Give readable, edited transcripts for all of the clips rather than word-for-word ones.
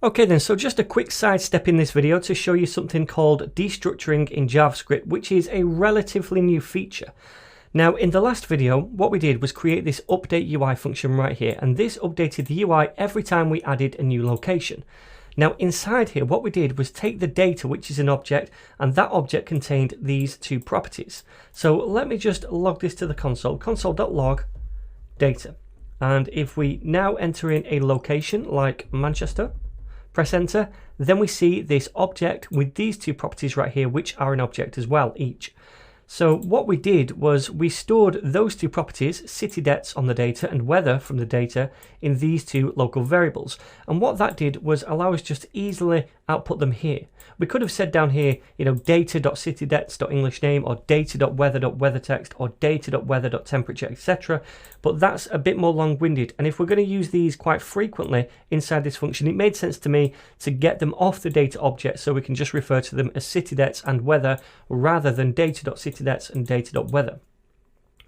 Okay then, so just a quick sidestep in this video to show you something called destructuring in JavaScript, which is a relatively new feature. Now in the last video, what we did was create this update UI function right here, and this updated the UI every time we added a new location. Now inside here, what we did was take the data, which is an object, and that object contained these two properties. So let me just log this to the console.log data. And if we now enter in a location like Manchester, press enter, then we see this object with these two properties right here, which are an object as well, each. So what we did was we stored those two properties, city debts on the data and weather from the data, in these two local variables. And what that did was allow us just to easily output them here. We could have said down here, data.citydebts.EnglishName or data.weather.weatherText or data.weather.temperature, etc. But that's a bit more long-winded. And if we're going to use these quite frequently inside this function, it made sense to me to get them off the data object so we can just refer to them as citydebts and weather rather than data.citydebts and data.weather.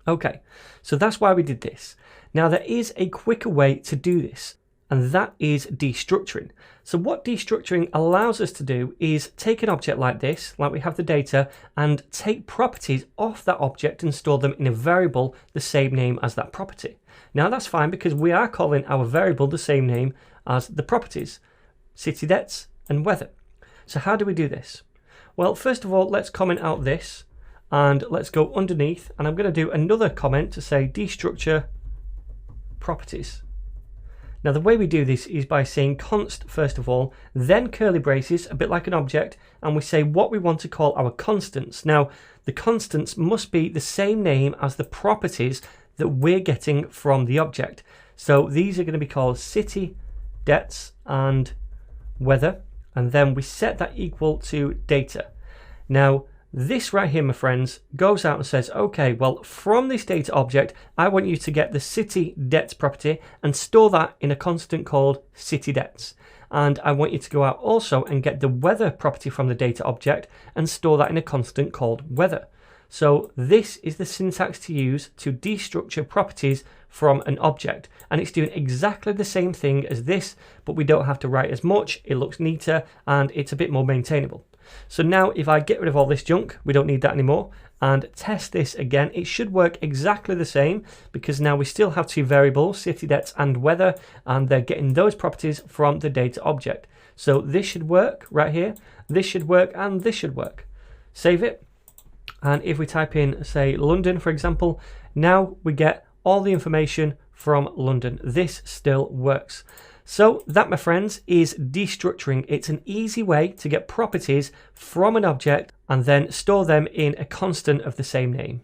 Okay, so that's why we did this. Now there is a quicker way to do this, and that is destructuring. So what destructuring allows us to do is take an object like this, like we have the data, and take properties off that object and store them in a variable the same name as that property. Now that's fine because we are calling our variable the same name as the properties, city debts and weather. So how do we do this? Well, first of all, let's comment out this and let's go underneath, and I'm going to do another comment to say destructure properties. Now the way we do this is by saying const first of all, then curly braces, a bit like an object, and we say what we want to call our constants. Now the constants must be the same name as the properties that we're getting from the object. So these are going to be called city, debts and weather, and then we set that equal to data. Now this right here, my friends, goes out and says, okay, well, from this data object, I want you to get the city debts property and store that in a constant called city debts. And I want you to go out also and get the weather property from the data object and store that in a constant called weather. So this is the syntax to use to destructure properties from an object. And it's doing exactly the same thing as this, but we don't have to write as much. It looks neater and it's a bit more maintainable. So now if I get rid of all this junk, we don't need that anymore, and test this again, it should work exactly the same because now we still have two variables, city debts and weather, and they're getting those properties from the data object. So this should work right here, this should work, and this should work. Save it. And if we type in, say, London, for example, now we get all the information from London. This still works. So that, my friends, is destructuring. It's an easy way to get properties from an object and then store them in a constant of the same name.